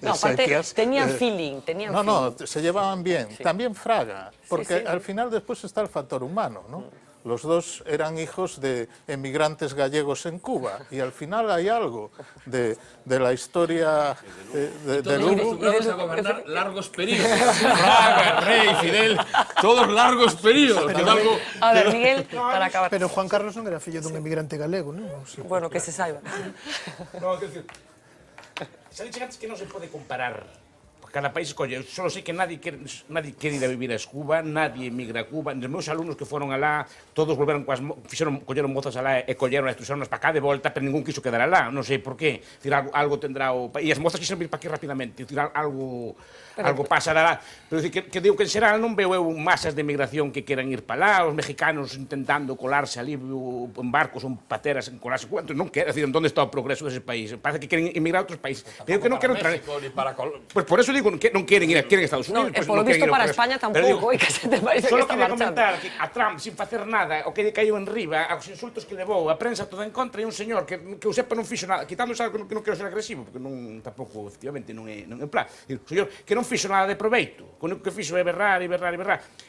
S1: exequias. Tenían feeling,
S16: No, se llevaban bien. Sí. También Fraga, porque al final después está el factor humano, ¿no? Los dos eran hijos de emigrantes gallegos en Cuba y al final hay algo de la historia de Lugo.
S7: A gobernar largos periodos. Fraga, Rey, Fidel, todos largos periodos.
S1: A ver, Miguel, para acabar.
S6: Pero Juan Carlos non era fillo dun emigrante galego, non?
S1: Bueno, que se saiba.
S9: No, que decir, se ha dicho antes que non se pode comparar. Cada país escolle. Solo sei que nadie quere ir a vivir a Cuba, nadie emigra a Cuba. Os meus alumnos que foron alá, todos volveron colleron mozas alá e colleron as trouxeron para cá de volta, pero ningún quiso quedar alá. Non sei por qué. Algo tendrá o país. E as mozas quixeron vir para aquí rapidamente. Algo pasará. Pero que digo que en xeral non veo eu masas de emigración que queran ir para lá, os mexicanos intentando colarse ali en barcos ou en pateras en colarse. Non quero, decir, onde está o progreso dese país? Parece que queren emigrar a outros países. Digo que non quero entrar. Pues por eso digo que non queren ir a Estados Unidos.
S1: Por lo visto para España tampouco, e que se te parece que
S9: solo
S1: está
S9: quería
S1: marchando.
S9: comentar que a Trump, sin facer nada, o que lle caiu en riba, aos insultos que levou, a prensa toda en contra, e un señor que o sepa non fixo nada, quitando algo que non quero ser agresivo, porque non tampouco, efectivamente, non é en plan. O señor que non fixo nada de proveito, o único que fixo é berrar,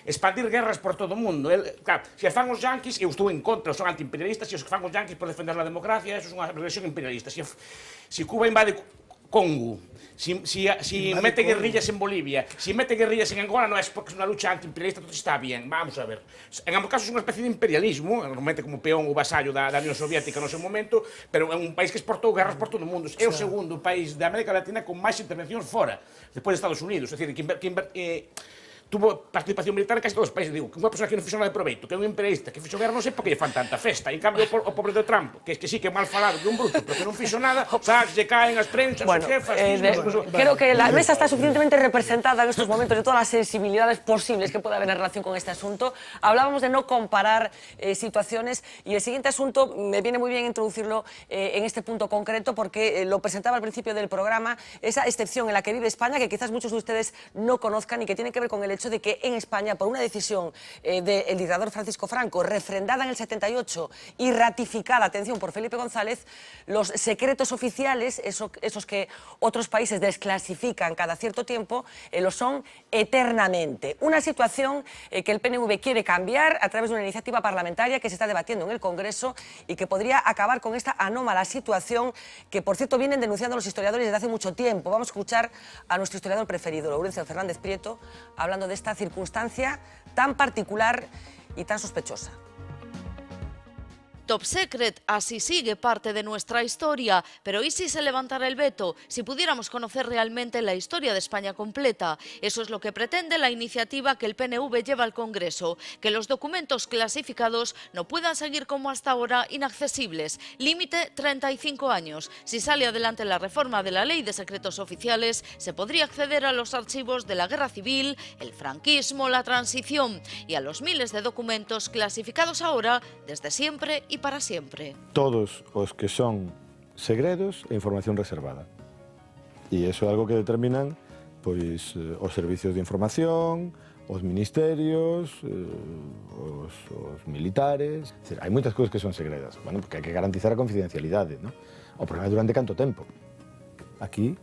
S9: expandir guerras por todo o mundo. Claro, se as fan os yanquis, eu estou en contra, son antiimperialistas, se os que fan os yanquis por defender a democracia, eso é unha regresión imperialista. Se Cuba invade Congo, si mete guerrillas en Bolivia, si mete guerrillas en Angola, no es porque es una lucha antiimperialista, todo está bien, vamos a ver. En ambos casos es una especie de imperialismo, normalmente como peón ou vasallo da Unión Soviética no seu momento, pero é un país que exportou guerras por todo o mundo. É o segundo país de América Latina con máis intervencións fora, despois de Estados Unidos. É dicir, tuvo participación militar en casi todos os países. Digo, que unha persona que non fixo nada de proveito, que é un imperialista, que fixo guerra, non sei por que lle fan tanta festa. En cambio, o pobre de Trump, que sí que é mal falado de un bruto, pero que non fixo nada, se caen as prensas,
S1: bueno,
S9: os jefas...
S1: creo que la mesa está suficientemente representada en estos momentos de todas las sensibilidades posibles que puede haber en relación con este asunto. Hablábamos de no comparar situaciones y el siguiente asunto me viene muy bien introducirlo en este punto concreto porque lo presentaba al principio del programa, esa excepción en la que vive España, que quizás muchos de ustedes no conozcan y que tiene que ver con el hecho de que en España, por una decisión del dictador Francisco Franco, refrendada en el 78 y ratificada, atención, por Felipe González, los secretos oficiales, esos que otros países desclasifican cada cierto tiempo, lo son eternamente. Una situación que el PNV quiere cambiar a través de una iniciativa parlamentaria que se está debatiendo en el Congreso y que podría acabar con esta anómala situación que, por cierto, vienen denunciando los historiadores desde hace mucho tiempo. Vamos a escuchar a nuestro historiador preferido, Laurencio Fernández Prieto, hablando de esta circunstancia tan particular y tan sospechosa.
S17: Top Secret, así sigue parte de nuestra historia, pero ¿y si se levantara el veto? Si pudiéramos conocer realmente la historia de España completa. Eso es lo que pretende la iniciativa que el PNV lleva al Congreso, que los documentos clasificados no puedan seguir como hasta ahora inaccesibles. Límite 35 años. Si sale adelante la reforma de la Ley de Secretos Oficiales, se podría acceder a los archivos de la Guerra Civil, el franquismo, la transición y a los miles de documentos clasificados ahora desde siempre y para siempre.
S18: Todos os que son segredos e información reservada. E iso é algo que determinan pois, os servicios de información, os ministerios, os militares. Decir, hai moitas cousas que son segredas, bueno, porque hai que garantizar a confidencialidade, ¿no? O problema é durante canto tempo. Aquí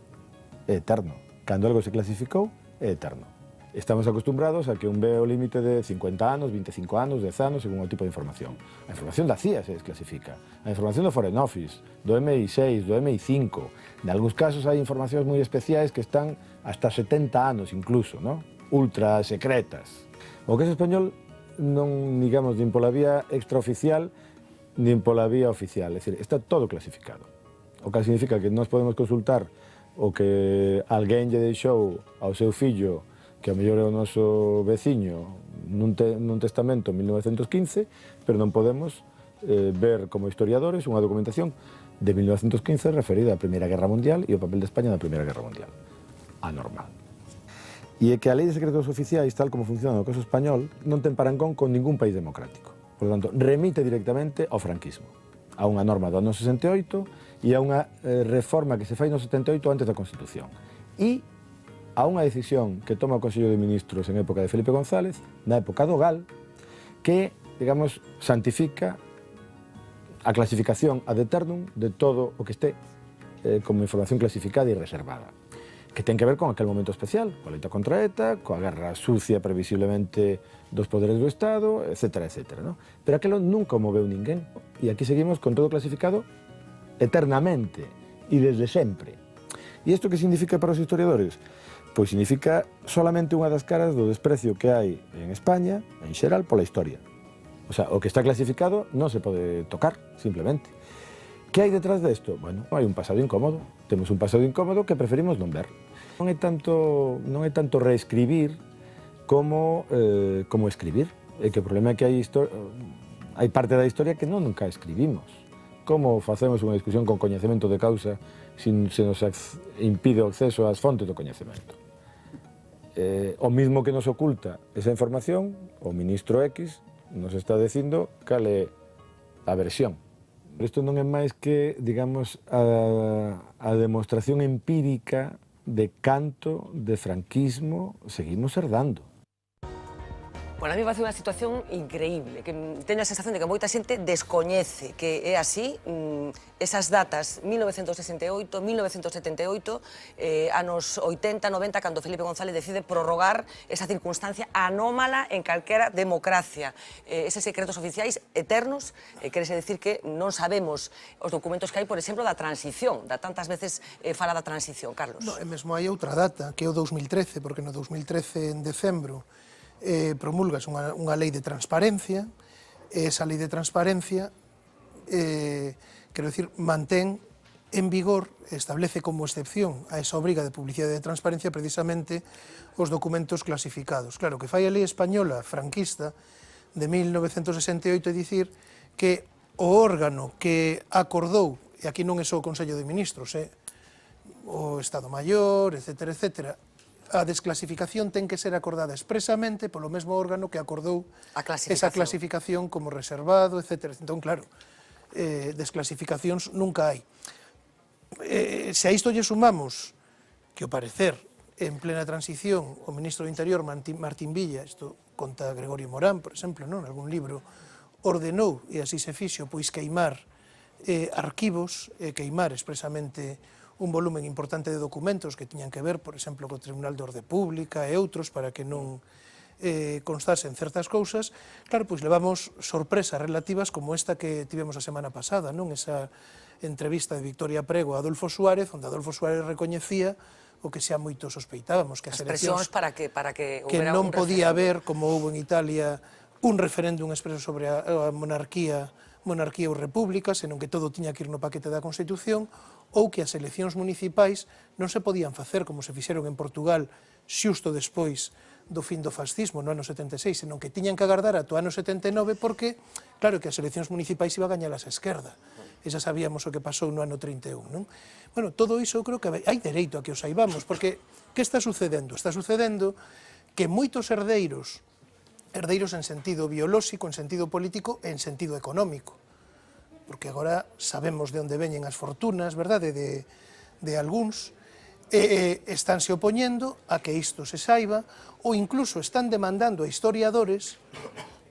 S18: é eterno. Cando algo se clasificou, é eterno. Estamos acostumbrados a que un ve o límite de 50 anos, 25 anos, 10 anos, según o tipo de información. A información da CIA se desclasifica, a información do Foreign Office, do MI6, do MI5. En algúns casos hai informacións moi especiais que están hasta 70 anos incluso, ¿no? Ultra secretas. O que é español non, digamos, nin pola vía extraoficial, nin pola vía oficial. É dicir, está todo clasificado. O que significa que nós podemos consultar o que alguén lle deixou ao seu fillo que a mellor é o noso veciño nun testamento en 1915, pero non podemos ver como historiadores unha documentación de 1915 referida á Primeira Guerra Mundial e ao papel de España na Primeira Guerra Mundial. Anormal. E é que a Lei de Secretos Oficiais, tal como funciona no caso español, non ten parangón con ningún país democrático. Por lo tanto, remite directamente ao franquismo, a unha norma do ano 68 e a unha reforma que se fai no 78 antes da Constitución. E a unha decisión que toma o Consello de Ministros en época de Felipe González, na época do GAL, que, digamos, santifica a clasificación ad eternum de todo o que este como información clasificada e reservada, que ten que ver con aquel momento especial, coa loita contra ETA, coa guerra sucia previsiblemente dos poderes do Estado, etcétera, etcétera, ¿no? Pero aquilo nunca o moveu ninguén, e aquí seguimos con todo clasificado eternamente e desde sempre. E isto que significa para os historiadores? Pois significa solamente unha das caras do desprecio que hai en España, en xeral, pola historia. O sea, o que está clasificado non se pode tocar, simplemente. Que hai detrás desto? Bueno, hai un pasado incómodo. Temos un pasado incómodo que preferimos non ver. Non é tanto reescribir como escribir. É que o problema é que hai parte da historia que nunca escribimos. Como facemos unha discusión con coñecemento de causa sin se nos impide o acceso ás fontes do coñecemento? O mismo que nos oculta esa información, o ministro X nos está dicindo cal é a versión. Isto non é máis que, digamos, a demostración empírica de canto de franquismo seguimos herdando.
S1: Bueno, a mí me parece unha situación increíble, que teño a sensación de que moita xente descoñece que é así, esas datas 1968, 1978, anos 80, 90, cando Felipe González decide prorrogar esa circunstancia anómala en calquera democracia. Eses secretos oficiais eternos, querese decir que non sabemos os documentos que hai, por exemplo, da transición, da tantas veces fala da transición, Carlos.
S6: No, e mesmo hai outra data, que é o 2013, porque no 2013, en decembro, promulgas unha lei de transparencia, e esa lei de transparencia, quero dicir, mantén en vigor, establece como excepción a esa obriga de publicidade e de transparencia precisamente os documentos clasificados. Claro, que fai a lei española franquista de 1968 é dicir que o órgano que acordou, e aquí non é só o Consello de Ministros, o Estado Maior, etcétera, etcétera, a desclasificación ten que ser acordada expresamente polo mesmo órgano que acordou esa clasificación como reservado, etcétera. Entón, claro, desclasificacións nunca hai. Se a isto lle sumamos que, ao parecer, en plena transición, o ministro do Interior, Martín Villa, isto conta Gregorio Morán, por exemplo, en algún libro, ordenou, e así se fixo, pois queimar arquivos, queimar expresamente un volumen importante de documentos que tiñan que ver, por exemplo, co Tribunal de Orde Pública e outros, para que non constasen certas cousas. Claro, pois levamos sorpresas relativas como esta que tivemos a semana pasada, non? Esa entrevista de Victoria Prego a Adolfo Suárez, onde Adolfo Suárez recoñecía o que xa moito sospeitábamos, que as eleccións
S1: para que
S6: que non podía haber, como houve en Italia, un referéndum expreso sobre a monarquía ou república, senón que todo tiña que ir no paquete da Constitución, ou que as eleccións municipais non se podían facer como se fixeron en Portugal xusto despois do fin do fascismo no ano 76, senón que tiñan que agardar ata o ano 79 porque, claro, que as eleccións municipais iba a gañalas a esquerda. E xa sabíamos o que pasou no ano 31, non? Bueno, todo iso eu creo que hai dereito a que o saibamos, porque que está sucedendo? Está sucedendo que moitos herdeiros en sentido biolóxico, en sentido político e en sentido económico, porque agora sabemos de onde veñen as fortunas, verdade, de algúns, estánse opoñendo a que isto se saiba, ou incluso están demandando a historiadores,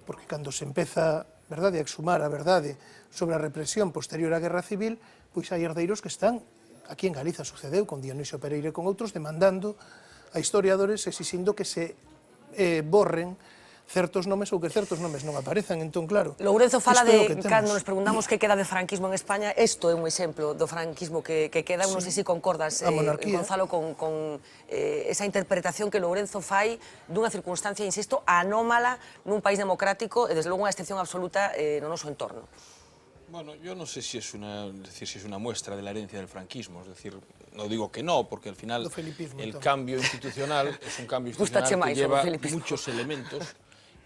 S6: porque cando se empeza, verdade, a exhumar a verdade sobre a represión posterior á Guerra Civil, pois hai herdeiros que están, aquí en Galiza sucedeu con Dionisio Pereira e con outros, demandando a historiadores exixindo que se borren certos nomes ou que certos nomes non aparezan. Entón, claro,
S1: Lourenzo fala de, cando nos preguntamos que queda de franquismo en España, isto é un exemplo do franquismo que queda, non sei se concordas, Gonzalo, con esa interpretación que Lourenzo fai dunha circunstancia, insisto, anómala nun país democrático e, desde logo, unha excepción absoluta no noso entorno.
S7: Bueno, yo no sé si es una muestra de la herencia del franquismo, es decir, no digo que no, porque al final el cambio institucional es un cambio institucional que lleva muchos elementos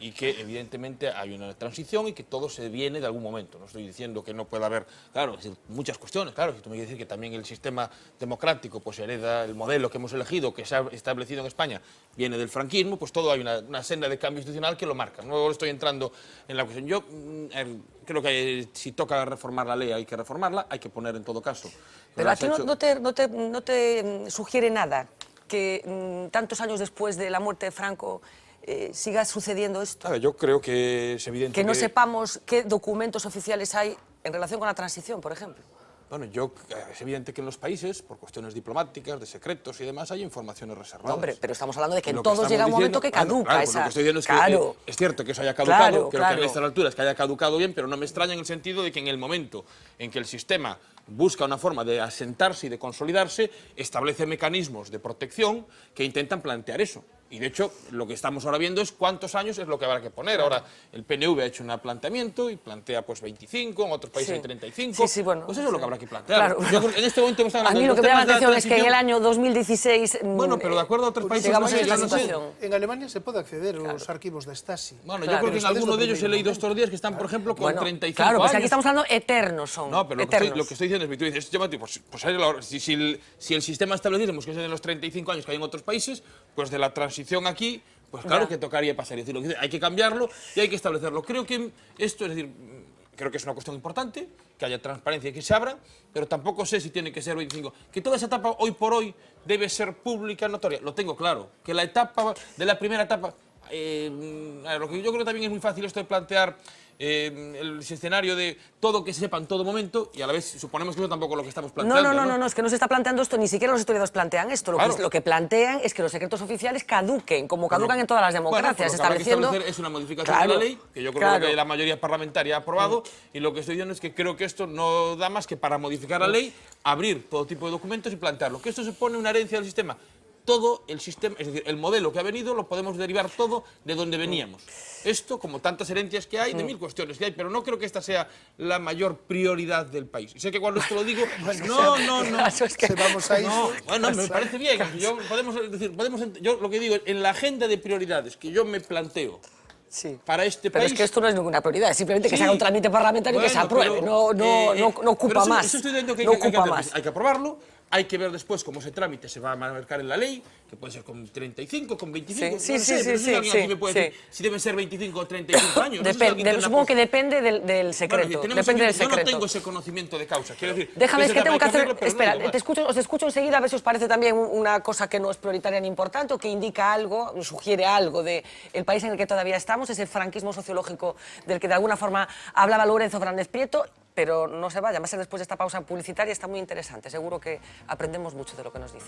S7: y que evidentemente hay una transición y que todo se viene de algún momento. No estoy diciendo que no pueda haber, claro, muchas cuestiones, claro, si tú me quieres decir que también el sistema democrático pues hereda el modelo que hemos elegido, que se ha establecido en España, viene del franquismo, pues todo hay una senda de cambio institucional que lo marca. No estoy entrando en la cuestión. Yo creo que si toca reformar la ley hay que reformarla, hay que poner en todo caso.
S1: Pero a ti no te sugiere nada que tantos años después de la muerte de Franco siga sucediendo esto.
S7: Claro, yo creo que es evidente
S1: que no sepamos qué documentos oficiales hay en relación con la transición, por ejemplo.
S7: Bueno, es evidente que en los países, por cuestiones diplomáticas, de secretos y demás, hay informaciones reservadas.
S1: No, hombre, pero estamos hablando de que en todos llega un momento que caduca esa...
S7: Lo que estoy diciendo es que es cierto que eso haya caducado, creo que a estas alturas que haya caducado bien, pero no me extraña en el sentido de que en el momento en que el sistema busca una forma de asentarse y de consolidarse, establece mecanismos de protección que intentan plantear eso. Y de hecho, lo que estamos ahora viendo es cuántos años es lo que habrá que poner. Ahora, el PNV ha hecho un planteamiento y plantea pues 25, en otros países hay 35.
S1: Sí, bueno,
S7: pues eso es lo que habrá que plantear. Yo, en este momento
S1: a mí lo que me llama la atención es que en el año 2016...
S7: Bueno, pero de acuerdo a otros países...
S1: Llegamos a esta situación.
S6: En Alemania se pode acceder aos arquivos de Stasi.
S7: Bueno, yo creo que en alguno de ellos he leído estos días que están, por ejemplo, con 35
S1: años. Claro, pues aquí
S7: años.
S1: estamos hablando eternos son.
S7: No, pero lo que estoy diciendo es que tú dices, si el sistema estableciéramos que es de los 35 años que hay en otros países, pues de la transición aquí, pues claro que tocaría pasar. Es decir, hay que cambiarlo y hay que establecerlo. Creo que esto, es decir, creo que es una cuestión importante, que haya transparencia y que se abra, pero tampoco sé si tiene que ser 25. Que toda esa etapa, hoy por hoy, debe ser pública, notoria. Lo tengo claro. Que la etapa, de la primera etapa, lo que yo creo que también es muy fácil esto de plantear el escenario de todo que se sepa en todo momento y a la vez suponemos que eso tampoco es lo que estamos planteando.
S1: No, es que no se está planteando esto, ni siquiera los historiadores plantean esto. Lo que plantean es que los secretos oficiales caduquen, como caducan en todas las democracias, estableciendo...
S7: Lo que hay que establecer es una modificación de la ley, que yo creo que la mayoría parlamentaria ha aprobado, y lo que estoy diciendo es que creo que esto no da más que para modificar la ley, abrir todo tipo de documentos y plantearlo. Que esto supone una herencia del sistema. Todo el sistema, es decir, el modelo que ha venido lo podemos derivar todo de donde veníamos. Esto, como tantas herencias que hay, de mil cuestiones que hay, pero no creo que esta sea la mayor prioridad del país. Y sé que cuando esto lo digo, bueno, me parece bien. Yo lo que digo, en la agenda de prioridades que yo me planteo para este país...
S1: Pero es que esto no es ninguna prioridad, es simplemente que se haga un trámite parlamentario y que se apruebe, no ocupa más.
S7: Eso estoy diciendo que hay que aprobarlo. Hay que ver después cómo ese trámite se va a marcar en la ley, que puede ser con 35, con 25,
S1: sí,
S7: no sé, pero si alguien aquí me puede decir si deben ser 25 o 35 años.
S1: Supongo que depende del secreto.
S7: Yo no tengo ese conocimiento de causa. Quiero decir,
S1: déjame, es que tengo que hacer... Espera, os escucho enseguida a ver si os parece también una cosa que no es prioritaria ni importante o que indica algo, sugiere algo del país en el que todavía estamos, ese franquismo sociológico del que de alguna forma hablaba Lorenzo Fernández Prieto. Pero no se vaya, va a ser después de esta pausa publicitaria, está muy interesante, seguro que aprendemos mucho de lo que nos dice.